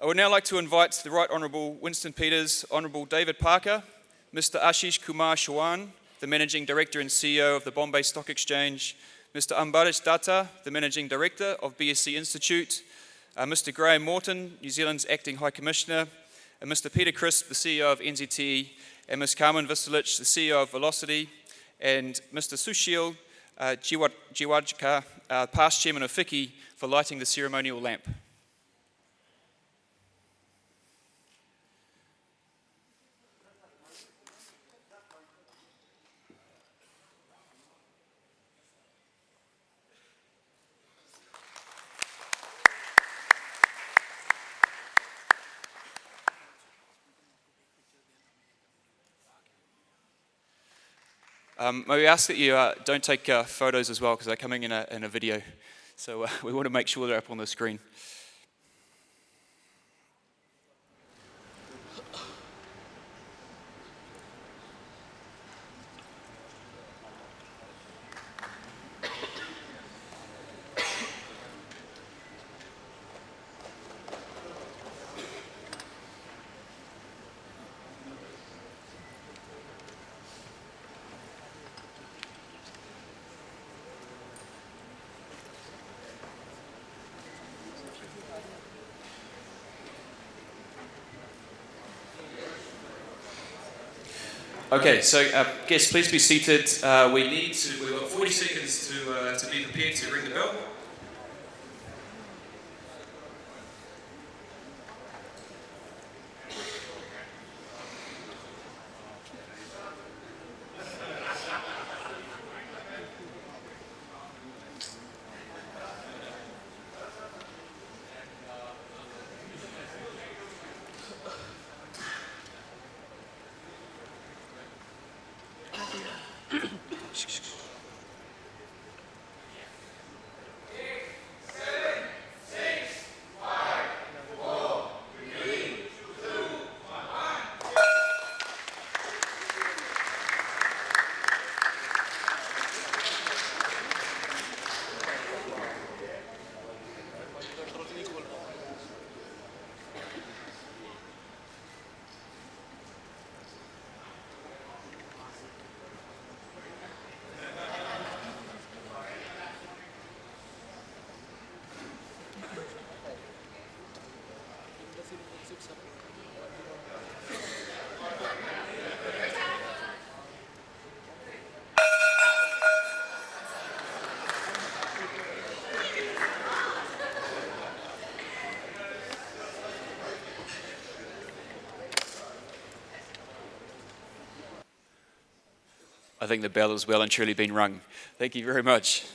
I would now like to invite the Right Honourable Winston Peters, Honourable David Parker, Mr. Ashish Kumar Chauhan, the Managing Director and CEO of the Bombay Stock Exchange, Mr. Ambarish Datta, the Managing Director of BSE Institute, Mr. Graham Morton, New Zealand's Acting High Commissioner, and Mr. Peter Crisp, the CEO of NZTE, and Ms. Carmen Viselich, the CEO of Velocity, and Mr. Sushil Jiwajka, past Chairman of FICCI, for lighting the ceremonial lamp. May we ask that you don't take photos as well, because they're coming in a video. So we want to make sure they're up on the screen. Okay, so guests, please be seated. We've got 40 seconds to be prepared to ring the bell. I think the bell has well and truly been rung. Thank you very much.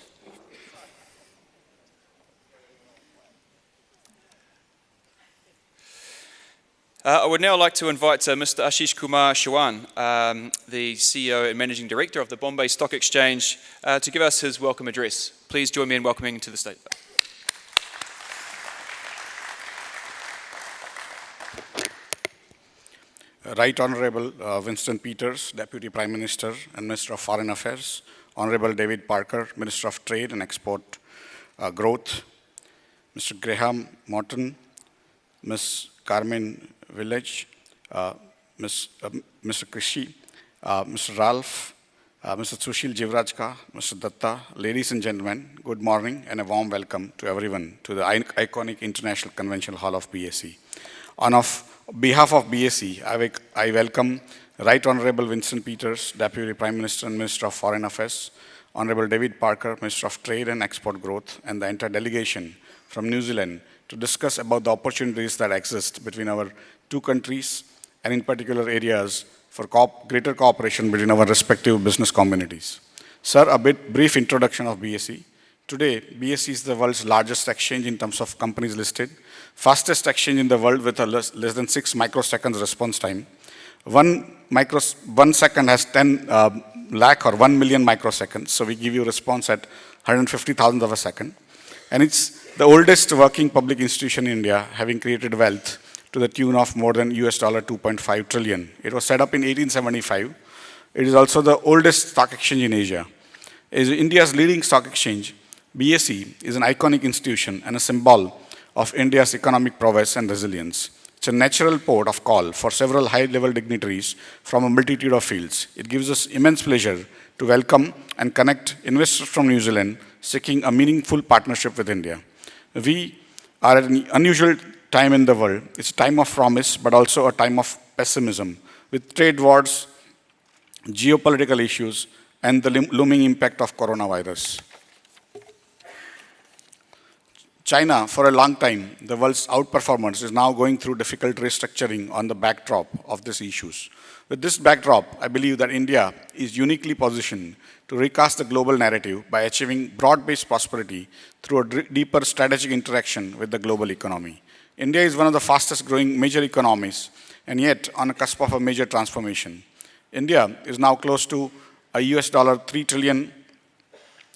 I would now like to invite Mr. Ashish Kumar Chauhan, the CEO and Managing Director of the Bombay Stock Exchange, to give us his welcome address. Please join me in welcoming him to the stage. Right Honourable Winston Peters, Deputy Prime Minister and Minister of Foreign Affairs, Honourable David Parker, Minister of Trade and Export Growth, Mr. Graham Morton, Ms. Carmen Village, Mr. Krishi, Mr. Ralph, Mr. Sushil Jivrajka, Mr. Datta, ladies and gentlemen, good morning and a warm welcome to everyone to the iconic International Convention Hall of BSE. On behalf of BSE, I welcome Right Honourable Winston Peters, Deputy Prime Minister and Minister of Foreign Affairs, Honourable David Parker, Minister of Trade and Export Growth, and the entire delegation from New Zealand to discuss about the opportunities that exist between our two countries and in particular areas for greater cooperation between our respective business communities. Sir, a brief introduction of BSE. Today, BSE is the world's largest exchange in terms of companies listed, fastest exchange in the world with a less than 6 microseconds response time. 1 second has 10 lakh or 1 million microseconds, so we give you response at 150,000 of a second. And it's the oldest working public institution in India, having created wealth to the tune of more than US $2.5 trillion. It was set up in 1875. It is also the oldest stock exchange in Asia. As India's leading stock exchange, BSE is an iconic institution and a symbol of India's economic prowess and resilience. It's a natural port of call for several high-level dignitaries from a multitude of fields. It gives us immense pleasure to welcome and connect investors from New Zealand seeking a meaningful partnership with India. We are at an unusual time in the world. It's a time of promise, but also a time of pessimism, with trade wars, geopolitical issues, and the looming impact of coronavirus. China, for a long time, the world's outperformance, is now going through difficult restructuring on the backdrop of these issues. With this backdrop, I believe that India is uniquely positioned to recast the global narrative by achieving broad-based prosperity through a deeper strategic interaction with the global economy. India is one of the fastest growing major economies and yet on the cusp of a major transformation. India is now close to a $3 trillion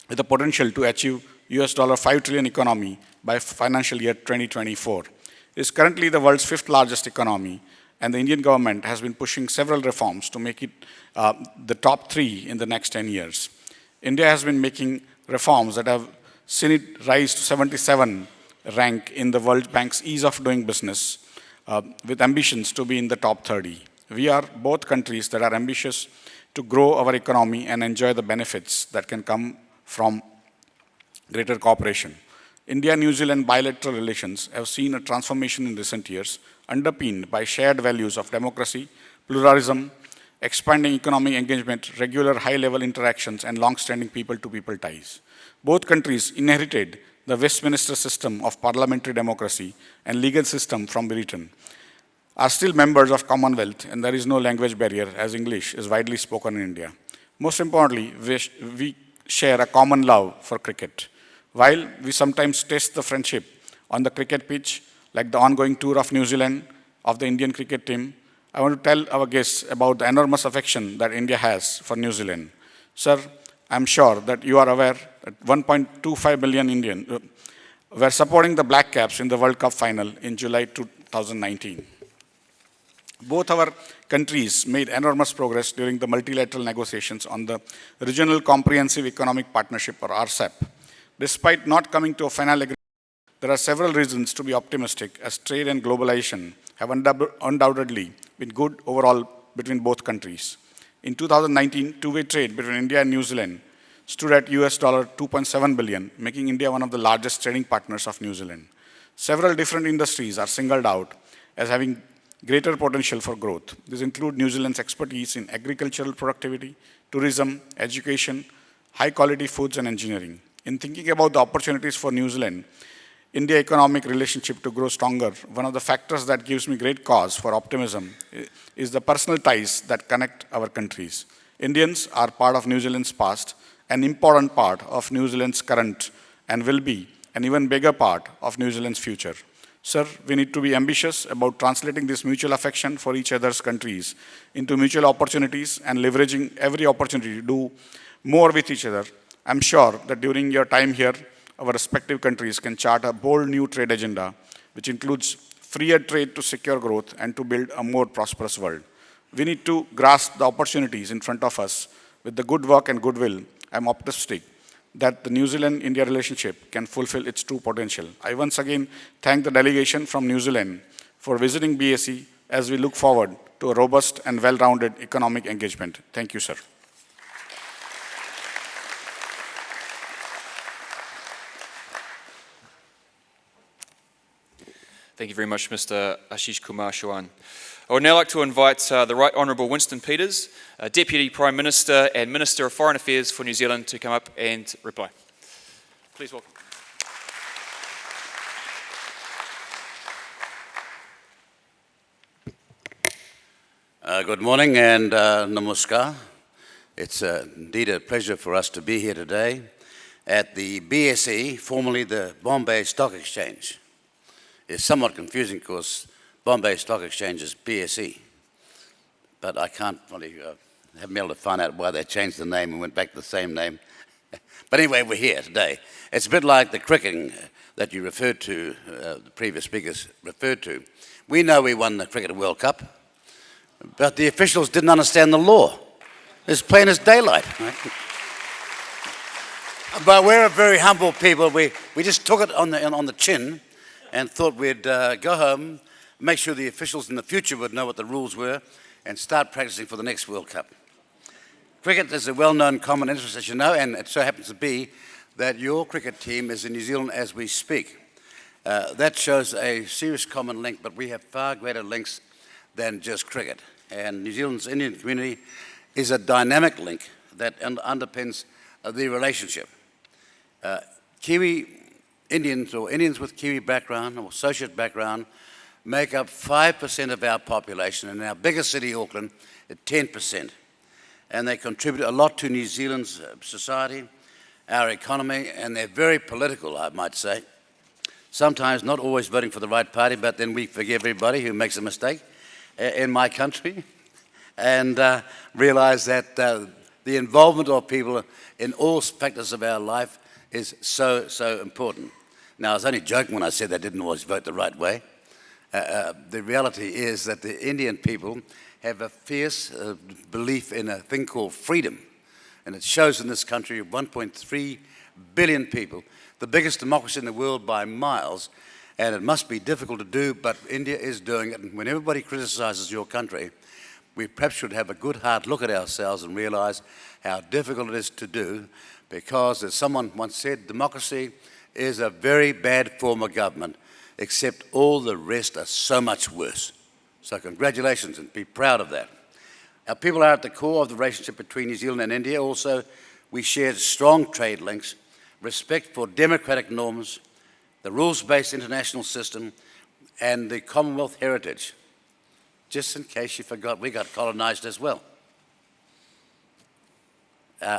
with the potential to achieve $5 trillion economy by financial year 2024. It is currently the world's fifth largest economy, and the Indian government has been pushing several reforms to make it the top three in the next 10 years. India has been making reforms that have seen it rise to 77 rank in the World Bank's Ease of Doing Business, with ambitions to be in the top 30. We are both countries that are ambitious to grow our economy and enjoy the benefits that can come from greater cooperation. India-New Zealand bilateral relations have seen a transformation in recent years, underpinned by shared values of democracy, pluralism, expanding economic engagement, regular high-level interactions, and long-standing people-to-people ties. Both countries inherited the Westminster system of parliamentary democracy and legal system from Britain, are still members of Commonwealth, and there is no language barrier as English is widely spoken in India. Most importantly, we share a common love for cricket. While we sometimes test the friendship on the cricket pitch, like the ongoing tour of New Zealand of the Indian cricket team, I want to tell our guests about the enormous affection that India has for New Zealand. Sir, I'm sure that you are aware that 1.25 billion Indians were supporting the Black Caps in the World Cup final in July 2019. Both our countries made enormous progress during the multilateral negotiations on the Regional Comprehensive Economic Partnership, or RCEP. Despite not coming to a final agreement, there are several reasons to be optimistic, as trade and globalization have undoubtedly been good overall between both countries. In 2019, two-way trade between India and New Zealand stood at $2.7 billion, making India one of the largest trading partners of New Zealand. Several different industries are singled out as having greater potential for growth. These include New Zealand's expertise in agricultural productivity, tourism, education, high-quality foods, and engineering. In thinking about the opportunities for New Zealand, India economic relationship to grow stronger, one of the factors that gives me great cause for optimism is the personal ties that connect our countries. Indians are part of New Zealand's past, an important part of New Zealand's current, and will be an even bigger part of New Zealand's future. Sir, we need to be ambitious about translating this mutual affection for each other's countries into mutual opportunities and leveraging every opportunity to do more with each other. I'm sure that during your time here, our respective countries can chart a bold new trade agenda, which includes freer trade to secure growth and to build a more prosperous world. We need to grasp the opportunities in front of us. With the good work and goodwill, I'm optimistic that the New Zealand-India relationship can fulfill its true potential. I once again thank the delegation from New Zealand for visiting BSE as we look forward to a robust and well-rounded economic engagement. Thank you, sir. Thank you very much, Mr. Ashish Kumar Chauhan. I would now like to invite the Right Honourable Winston Peters, Deputy Prime Minister and Minister of Foreign Affairs for New Zealand, to come up and reply. Please welcome. Good morning and namaskar. It's indeed a pleasure for us to be here today at the BSE, formerly the Bombay Stock Exchange. It's somewhat confusing because Bombay Stock Exchange is BSE, but I can't really haven't been able to find out why they changed the name and went back to the same name. But anyway, we're here today. It's a bit like the cricketing that you referred to, the previous speakers referred to. We know we won the Cricket World Cup, but the officials didn't understand the law. It's plain as daylight. Right? But we're a very humble people. We just took it on the chin, and thought we'd go home, make sure the officials in the future would know what the rules were, and start practicing for the next World Cup. Cricket is a well-known common interest, as you know, and it so happens to be that your cricket team is in New Zealand as we speak. That shows a serious common link, but we have far greater links than just cricket. And New Zealand's Indian community is a dynamic link that underpins the relationship. Kiwi Indians, or Indians with Kiwi background or associate background, make up 5% of our population, and in our biggest city, Auckland, at 10%. And they contribute a lot to New Zealand's society, our economy, and they're very political, I might say. Sometimes not always voting for the right party, but then we forgive everybody who makes a mistake in my country, and realize that the involvement of people in all factors of our life is so, so important. Now, I was only joking when I said they didn't always vote the right way. The reality is that the Indian people have a fierce belief in a thing called freedom. And it shows in this country of 1.3 billion people, the biggest democracy in the world by miles, and it must be difficult to do, but India is doing it. And when everybody criticizes your country, we perhaps should have a good hard look at ourselves and realize how difficult it is to do, because as someone once said, democracy is a very bad form of government, except all the rest are so much worse. So congratulations, and be proud of that. Our people are at the core of the relationship between New Zealand and India. Also, we share strong trade links, respect for democratic norms, the rules-based international system, and the Commonwealth heritage. Just in case you forgot, we got colonized as well.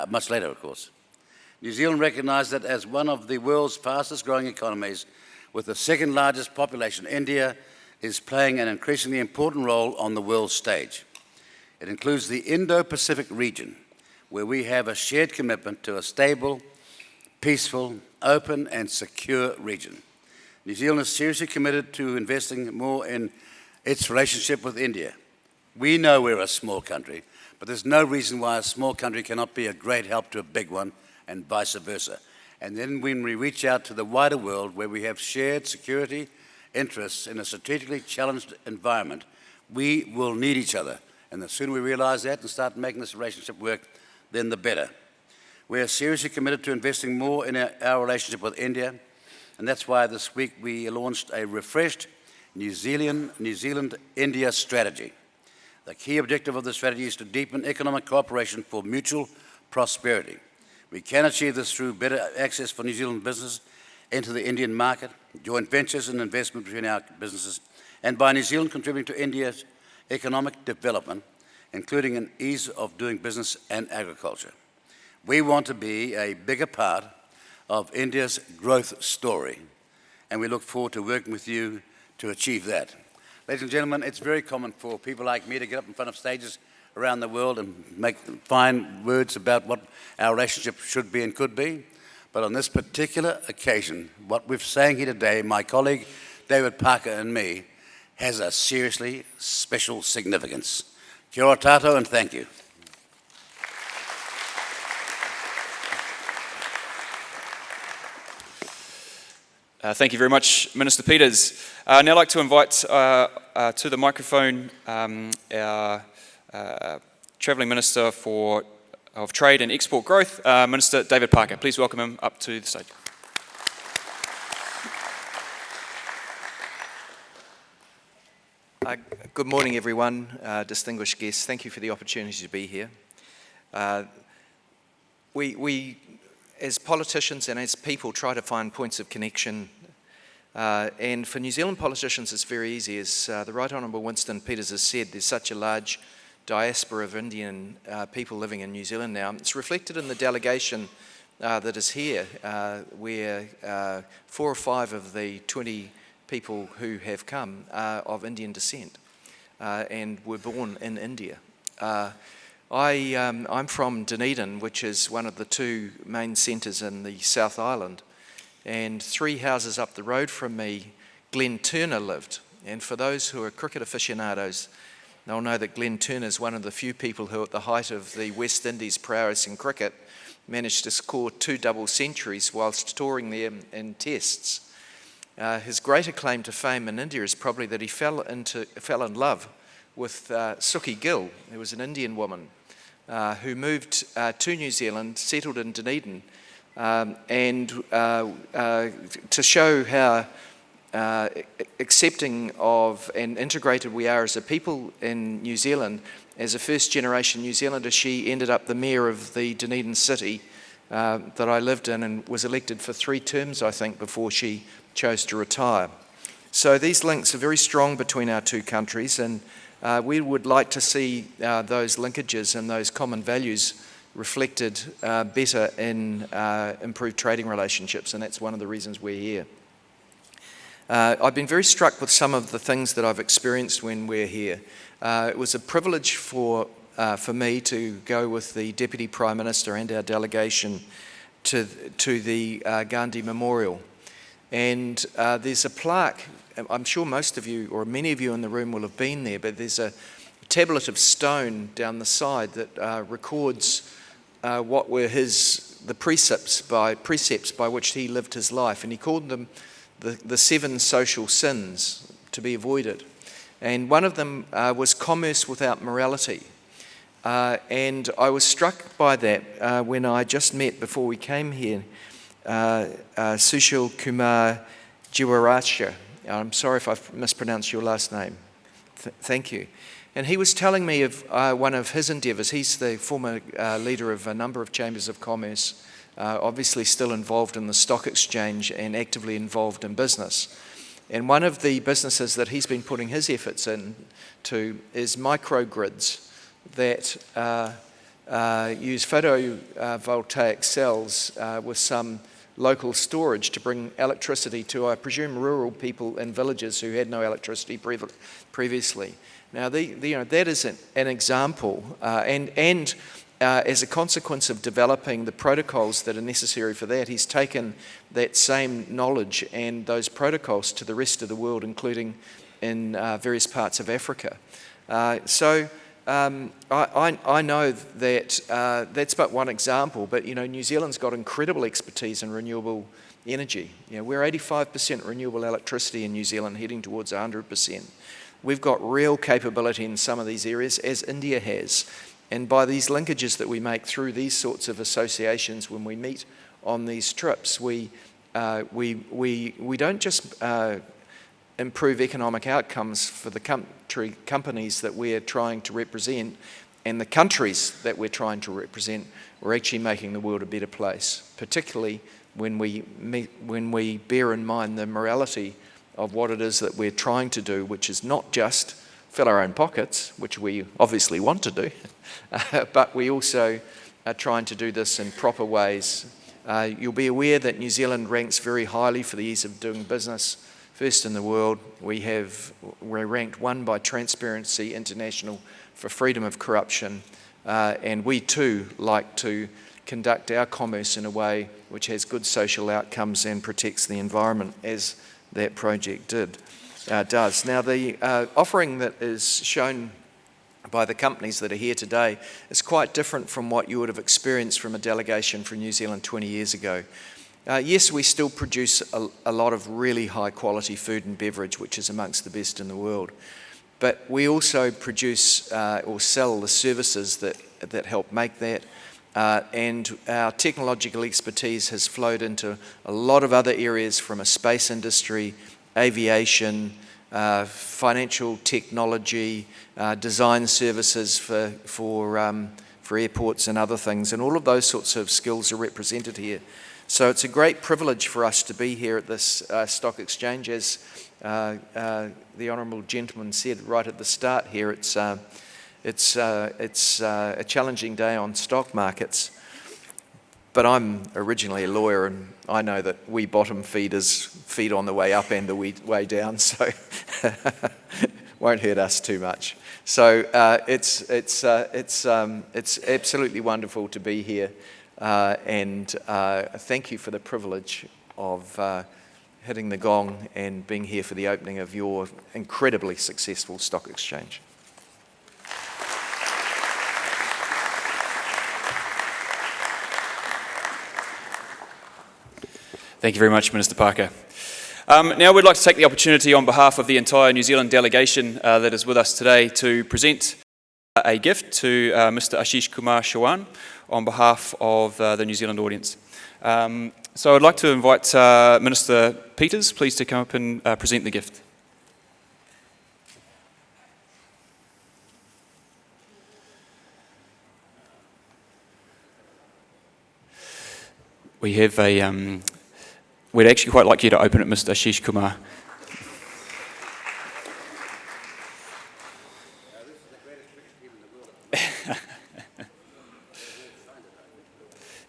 Much later, of course. New Zealand recognized that as one of the world's fastest growing economies, with the second largest population, India is playing an increasingly important role on the world stage. It includes the Indo-Pacific region, where we have a shared commitment to a stable, peaceful, open, and secure region. New Zealand is seriously committed to investing more in its relationship with India. We know we're a small country, but there's no reason why a small country cannot be a great help to a big one, and vice versa. And then when we reach out to the wider world, where we have shared security interests in a strategically challenged environment, we will need each other. And the sooner we realize that and start making this relationship work, then the better. We are seriously committed to investing more in our relationship with India, and that's why this week we launched a refreshed New Zealand-India strategy. The key objective of the strategy is to deepen economic cooperation for mutual prosperity. We can achieve this through better access for New Zealand business into the Indian market, joint ventures and investment between our businesses, and by New Zealand contributing to India's economic development, including an ease of doing business and agriculture. We want to be a bigger part of India's growth story, and we look forward to working with you to achieve that. Ladies and gentlemen, it's very common for people like me to get up in front of stages around the world and make fine words about what our relationship should be and could be. But on this particular occasion, what we're saying here today, my colleague David Parker and me, has a seriously special significance. Kia ora tātou, and thank you. Thank you very much, Minister Peters. I'd now like to invite to the microphone our Travelling Minister of Trade and Export Growth, Minister David Parker. Please welcome him up to the stage. Good morning, everyone, distinguished guests. Thank you for the opportunity to be here. We, as politicians and as people, try to find points of connection. And for New Zealand politicians, it's very easy. As the Right Honourable Winston Peters has said, there's such a large diaspora of Indian people living in New Zealand now. It's reflected in the delegation that is here, where 4 or 5 of the 20 people who have come are of Indian descent and were born in India. I'm from Dunedin, which is one of the 2 main centres in the South Island, and 3 houses up the road from me, Glenn Turner lived. And for those who are cricket aficionados, they'll know that Glenn Turner is one of the few people who, at the height of the West Indies prowess in cricket, managed to score 2 double centuries whilst touring there in tests. His greater claim to fame in India is probably that he fell in love with Suki Gill, who was an Indian woman who moved to New Zealand, settled in Dunedin, and to show how accepting of and integrated we are as a people in New Zealand. As a first-generation New Zealander, she ended up the mayor of the Dunedin city that I lived in and was elected for 3 terms, I think, before she chose to retire. So these links are very strong between our two countries, and we would like to see those linkages and those common values reflected better in improved trading relationships, and that's one of the reasons we're here. I've been very struck with some of the things that I've experienced when we're here. It was a privilege for me to go with the Deputy Prime Minister and our delegation to the Gandhi Memorial. And there's a plaque, I'm sure most of you, or many of you in the room will have been there, but there's a tablet of stone down the side that records what were the precepts by which he lived his life. And he called them the 7 social sins to be avoided. And one of them was commerce without morality. And I was struck by that when I just met, before we came here, Sushil Kumar Jiwarasha. I'm sorry if I've mispronounced your last name. Thank you. And he was telling me of one of his endeavours. He's the former leader of a number of chambers of commerce, obviously still involved in the stock exchange and actively involved in business. And one of the businesses that he's been putting his efforts into is microgrids that use photovoltaic cells with some local storage to bring electricity to, I presume, rural people in villages who had no electricity previously. Now, that is an example, and as a consequence of developing the protocols that are necessary for that, he's taken that same knowledge and those protocols to the rest of the world, including in various parts of Africa. I know that that's but one example, but New Zealand's got incredible expertise in renewable energy. We're 85% renewable electricity in New Zealand, heading towards 100%. We've got real capability in some of these areas, as India has. And by these linkages that we make through these sorts of associations when we meet on these trips, we don't just improve economic outcomes for the companies that we're trying to represent and the countries that we're trying to represent. We're actually making the world a better place, particularly when we bear in mind the morality of what it is that we're trying to do, which is not just fill our own pockets, which we obviously want to do, but we also are trying to do this in proper ways. You'll be aware that New Zealand ranks very highly for the ease of doing business, first in the world. We're ranked 1 by Transparency International for freedom of corruption, and we too like to conduct our commerce in a way which has good social outcomes and protects the environment, as that project does. Now, the offering that is shown by the companies that are here today is quite different from what you would have experienced from a delegation from New Zealand 20 years ago. Yes, we still produce a lot of really high quality food and beverage, which is amongst the best in the world. But we also produce or sell the services that help make that. And our technological expertise has flowed into a lot of other areas, from a space industry, aviation, financial technology, design services for airports and other things, and all of those sorts of skills are represented here. So it's a great privilege for us to be here at this stock exchange. As the honourable gentleman said right at the start here, it's a challenging day on stock markets. But I'm originally a lawyer, and I know that we bottom feeders feed on the way up and the way down, so won't hurt us too much. So it's absolutely wonderful to be here, and thank you for the privilege of hitting the gong and being here for the opening of your incredibly successful stock exchange. Thank you very much, Minister Parker. Now we'd like to take the opportunity on behalf of the entire New Zealand delegation that is with us today to present a gift to Mr. Ashish Kumar Chauhan on behalf of the New Zealand audience. So I'd like to invite Minister Peters, please, to come up and present the gift. We have a, we'd actually quite like you to open it, Mr. Ashish Kumar.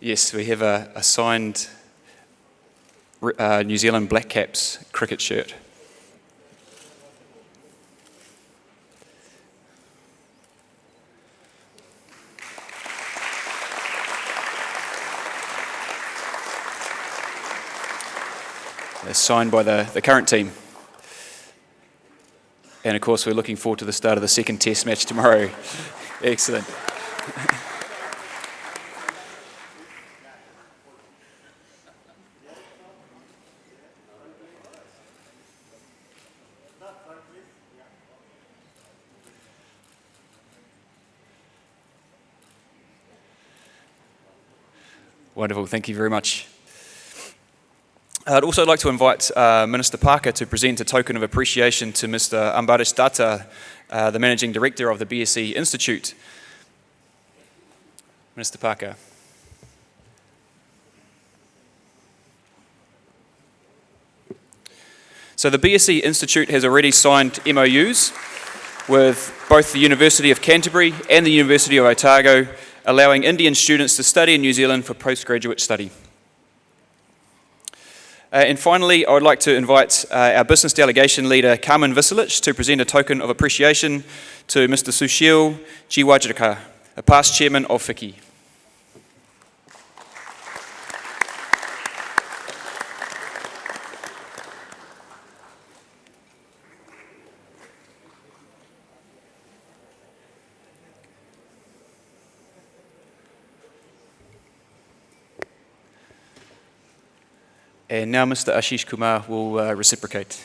Yes, we have a signed New Zealand Black Caps cricket shirt. It's signed by the current team. And of course, we're looking forward to the start of the second test match tomorrow. Excellent. Wonderful, thank you very much. I'd also like to invite Minister Parker to present a token of appreciation to Mr. Ambarish Datta, the Managing Director of the BSE Institute. Minister Parker. So the BSE Institute has already signed MOUs with both the University of Canterbury and the University of Otago, allowing Indian students to study in New Zealand for postgraduate study. And finally, I would like to invite our business delegation leader, Carmen Visilic, to present a token of appreciation to Mr. Sushil Jiwajrika, a past chairman of FICCI. And now Mr. Ashish Kumar will reciprocate.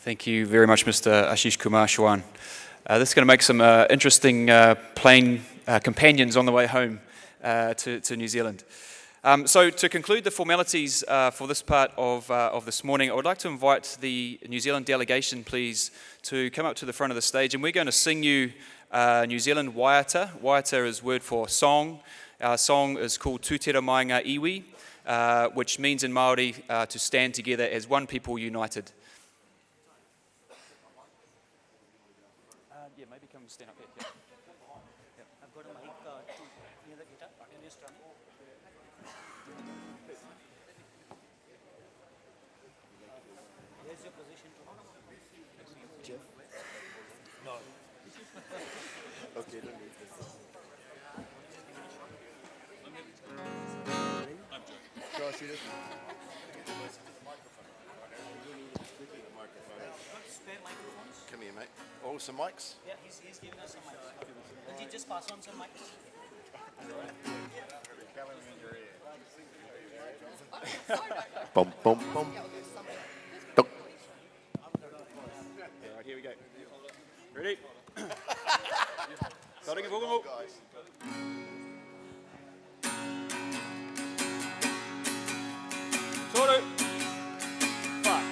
Thank you very much, Mr. Ashish Kumar Chauhan. This is going to make some interesting plane companions on the way home to New Zealand. So to conclude the formalities for this part of this morning, I would like to invite the New Zealand delegation, please, to come up to the front of the stage, and we're going to sing you New Zealand waiata. Waiata is word for song. Our song is called Tūtera Mai Ngā Iwi, which means in Māori to stand together as one people united. got a mic near the guitar, when you strum. Where's your position? Jeff? No. Okay, don't do this. Shall I see this? Spare microphones? Come here, mate. Oh, some mics? Yeah, he's giving us some mics. Will you just pass on some mics? Bum, bum, bum. Tuk. All right, here we go. Ready? Starting a vocal. Toro. 5.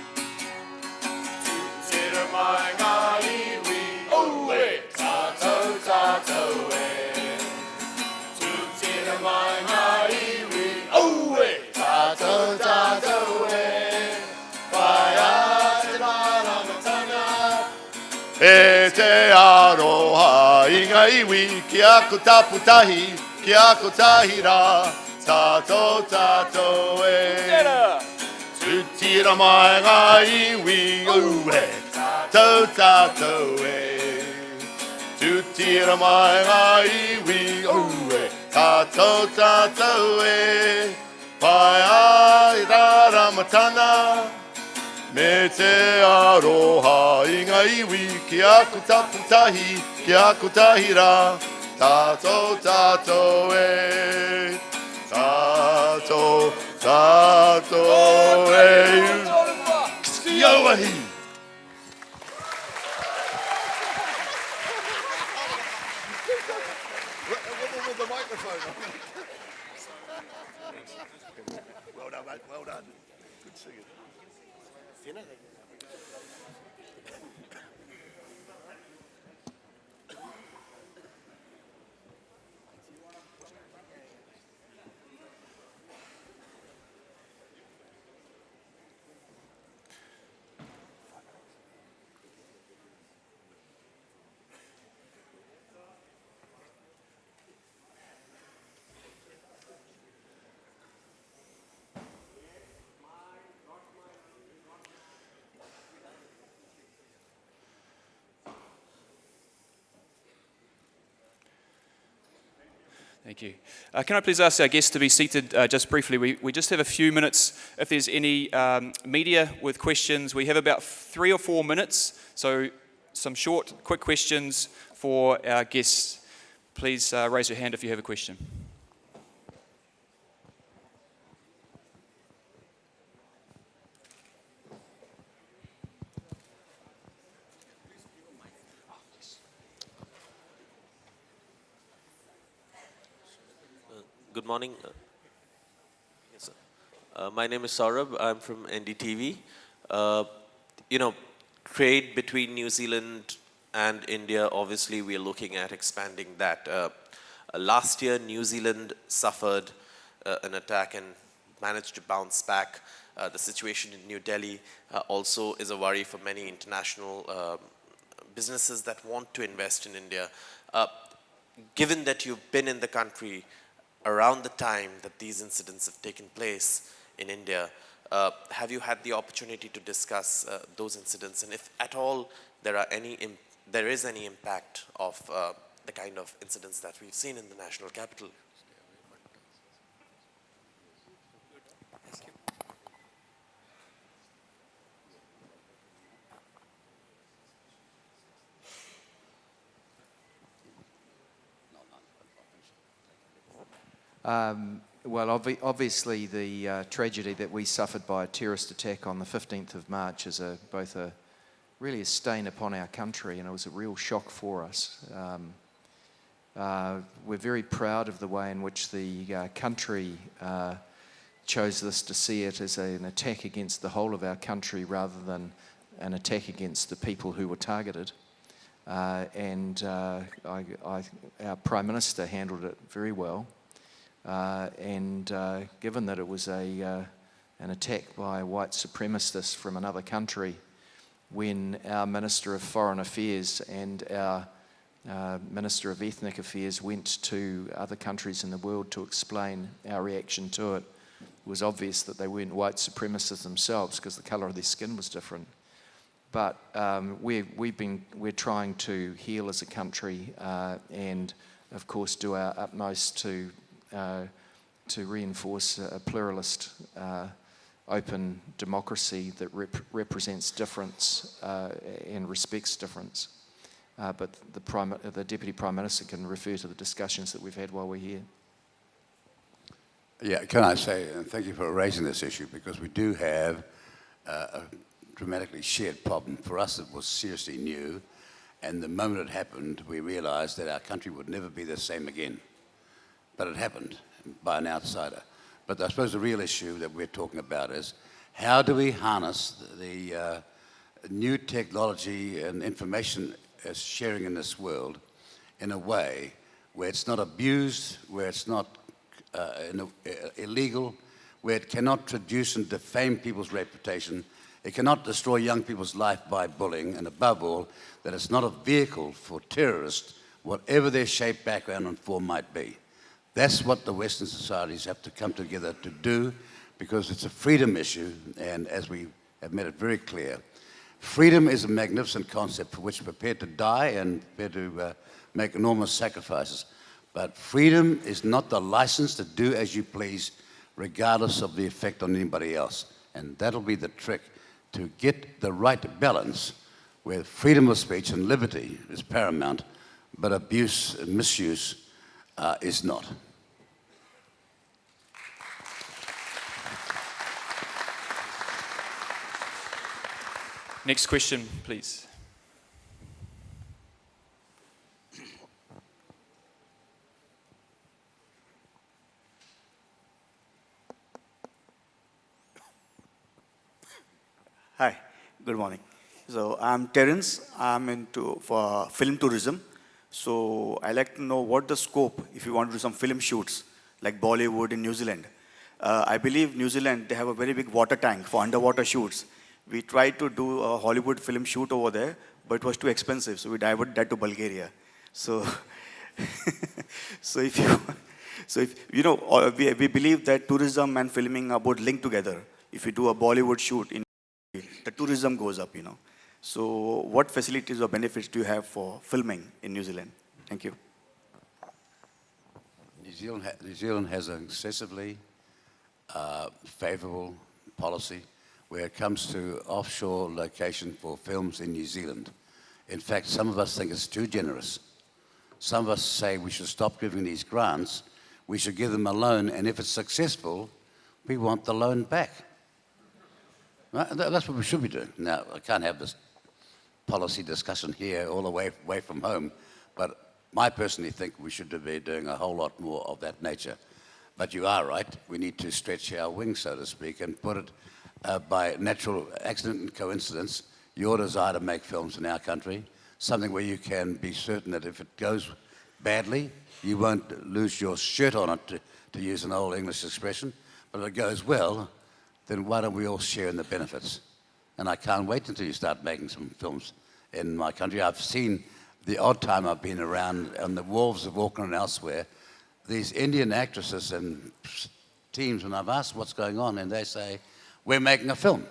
E te aroha i ngā iwi, kia ko tapu tahi, kia ko tahi rā, tātou tātou e. Tūtira mai ngā iwi, ue, tātou tātou e. Tūtira mai ngā iwi, ue, tātou tātou e. Pai ai rā ramatana, me te aroha i ngā iwi, kia ko tapu tahi, kia ko tahi rā, tātou tātou e. Tātou tātou e. Kia wahi. With the microphone on. Well done, mate. Well done. Good singing. Thank you. Can I please ask our guests to be seated just briefly? We just have a few minutes. If there's any media with questions, we have about 3 or 4 minutes. So some short, quick questions for our guests. Please raise your hand if you have a question. Good morning. Yes, sir. My name is Saurabh. I'm from NDTV. Trade between New Zealand and India, obviously we are looking at expanding that. Last year, New Zealand suffered an attack and managed to bounce back. The situation in New Delhi also is a worry for many international businesses that want to invest in India. Given that you've been in the country around the time that these incidents have taken place in India, have you had the opportunity to discuss those incidents, and if at all there is any impact of the kind of incidents that we've seen in the national capital? Well, obviously the tragedy that we suffered by a terrorist attack on the 15th of March is both really a stain upon our country, and it was a real shock for us. We're very proud of the way in which the country chose this to see it as an attack against the whole of our country rather than an attack against the people who were targeted. Our Prime Minister handled it very well. Given that it was an attack by white supremacists from another country, when our Minister of Foreign Affairs and our Minister of Ethnic Affairs went to other countries in the world to explain our reaction to it, it was obvious that they weren't white supremacists themselves because the colour of their skin was different. But we're trying to heal as a country and, of course, do our utmost to reinforce a pluralist, open democracy that represents difference and respects difference. But the Deputy Prime Minister can refer to the discussions that we've had while we're here. Yeah, can I say, and thank you for raising this issue, because we do have a dramatically shared problem. For us, it was seriously new, and the moment it happened, we realized that our country would never be the same again. But it happened by an outsider. But I suppose the real issue that we're talking about is, how do we harness the new technology and information sharing in this world in a way where it's not abused, where it's not illegal, where it cannot traduce and defame people's reputation, it cannot destroy young people's life by bullying, and above all, that it's not a vehicle for terrorists, whatever their shape, background, and form might be. That's what the Western societies have to come together to do, because it's a freedom issue, and as we have made it very clear, freedom is a magnificent concept for which we're prepared to die and prepared to make enormous sacrifices. But freedom is not the license to do as you please, regardless of the effect on anybody else. And that'll be the trick, to get the right balance where freedom of speech and liberty is paramount, but abuse and misuse is not. Next question, please. Hi, good morning. So I'm Terence. I'm into film tourism. So I like to know what the scope if you want to do some film shoots like Bollywood in New Zealand. I believe New Zealand, they have a very big water tank for underwater shoots. We tried to do a Hollywood film shoot over there, but it was too expensive, so we diverted that to Bulgaria. So, so if you know, we believe that tourism and filming are both linked together. If you do a Bollywood shoot, the tourism goes up, you know. So what facilities or benefits do you have for filming in New Zealand? Thank you. New Zealand has an excessively favorable policy where it comes to offshore location for films in New Zealand. In fact, some of us think it's too generous. Some of us say we should stop giving these grants, we should give them a loan, and if it's successful, we want the loan back. Right? That's what we should be doing. Now, I can't have this policy discussion here all the way away from home, but I personally think we should be doing a whole lot more of that nature. But you are right, we need to stretch our wings, so to speak, and put it by natural accident and coincidence, your desire to make films in our country, something where you can be certain that if it goes badly, you won't lose your shirt on it, to use an old English expression, but if it goes well, then why don't we all share in the benefits? And I can't wait until you start making some films in my country. I've seen the odd time I've been around on the wharves of Auckland and elsewhere, these Indian actresses and teams, when I've asked what's going on, and they say, we're making a film.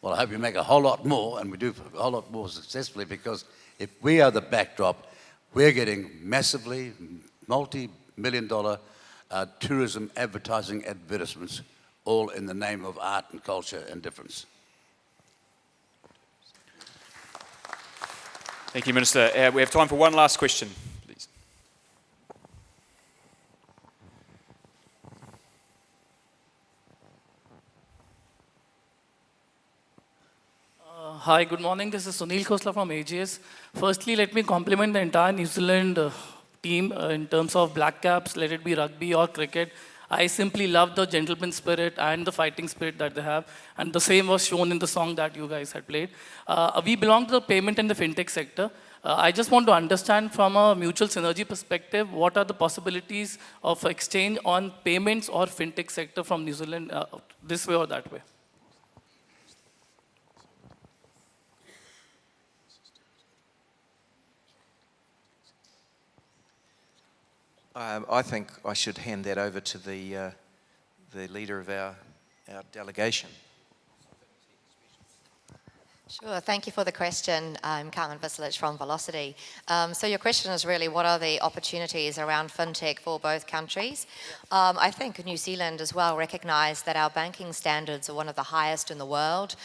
Well, I hope you make a whole lot more, and we do a whole lot more successfully, because if we are the backdrop, we're getting massively multi-million-dollar tourism advertising advertisements, all in the name of art and culture and difference. Thank you, Minister. We have time for one last question, please. Hi, good morning. This is Sunil Khosla from AGS. Firstly, let me compliment the entire New Zealand team in terms of black caps, let it be rugby or cricket. I simply love the gentleman spirit and the fighting spirit that they have. And the same was shown in the song that you guys had played. We belong to the payment and the fintech sector. I just want to understand from a mutual synergy perspective, what are the possibilities of exchange on payments or fintech sector from New Zealand this way or that way? I think I should hand that over to the leader of our delegation. Sure, thank you for the question. I'm Carmen Vislich from Velocity. So your question is really, what are the opportunities around fintech for both countries? I think New Zealand as well recognised that our banking standards are one of the highest in the world.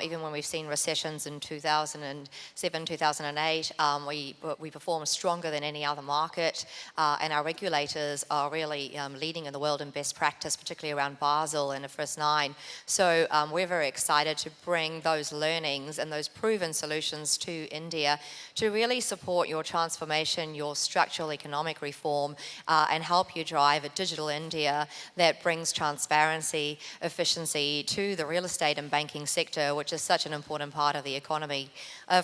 Even when we've seen recessions in 2007, 2008, we perform stronger than any other market, and our regulators are really leading in the world in best practice, particularly around Basel and IFRS 9. So we're very excited to bring those learnings and those proven solutions to India to really support your transformation, your structural economic reform, and help you drive a digital India that brings transparency, efficiency to the real estate and banking sector, which is such an important part of the economy.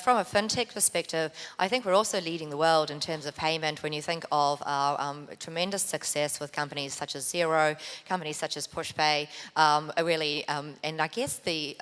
From a fintech perspective, I think we're also leading the world in terms of payment when you think of our tremendous success with companies such as Xero, companies such as PushPay, and I guess the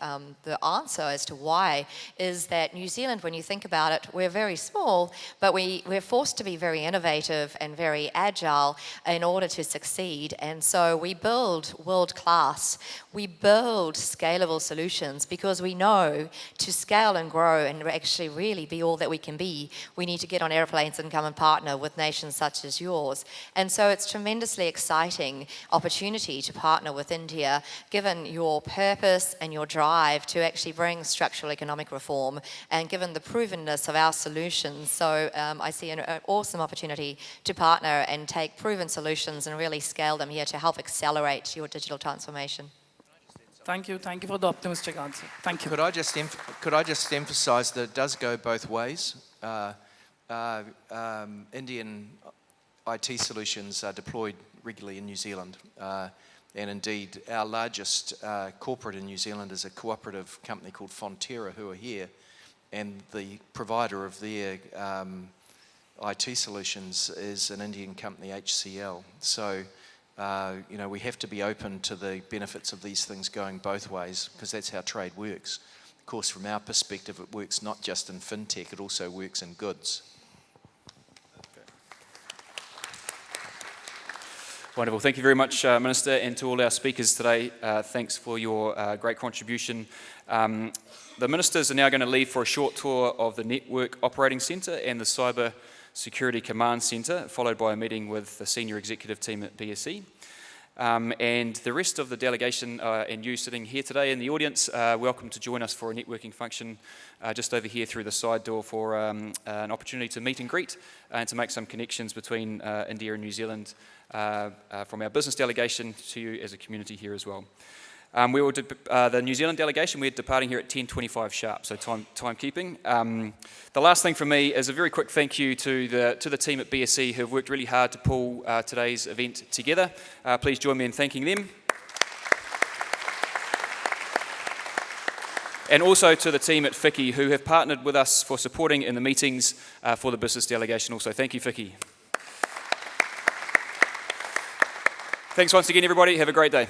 answer as to why is that New Zealand, when you think about it, we're very small, but we're forced to be very innovative and very agile in order to succeed. And so we build world-class, we build scalable solutions, because we know to scale and grow and actually really be all that we can be, we need to get on airplanes and come and partner with nations such as yours. And so it's tremendously exciting opportunity to partner with India, given your purpose and your drive to actually bring structural economic reform, and given the provenness of our solutions. So I see an awesome opportunity to partner and take proven solutions and really scale them here to help accelerate your digital transformation. Thank you for the optimistic answer. Thank you. Could I just emphasise that it does go both ways. Indian IT solutions are deployed regularly in New Zealand. And indeed, our largest corporate in New Zealand is a cooperative company called Fonterra, who are here, and the provider of their IT solutions is an Indian company, HCL. So, we have to be open to the benefits of these things going both ways, because that's how trade works. Of course, from our perspective, it works not just in fintech, it also works in goods. Wonderful. Thank you very much, Minister, and to all our speakers today. Thanks for your great contribution. The ministers are now going to leave for a short tour of the Network Operating Centre and the Cyber Security Command Centre, followed by a meeting with the senior executive team at BSE. And the rest of the delegation and you sitting here today in the audience are welcome to join us for a networking function just over here through the side door for an opportunity to meet and greet and to make some connections between India and New Zealand from our business delegation to you as a community here as well. The New Zealand delegation, we're departing here at 10:25 sharp, so timekeeping. The last thing from me is a very quick thank you to the team at BSE who have worked really hard to pull today's event together. Please join me in thanking them. And also to the team at FICCI who have partnered with us for supporting in the meetings for the business delegation also. Thank you, FICCI. Thanks once again, everybody. Have a great day.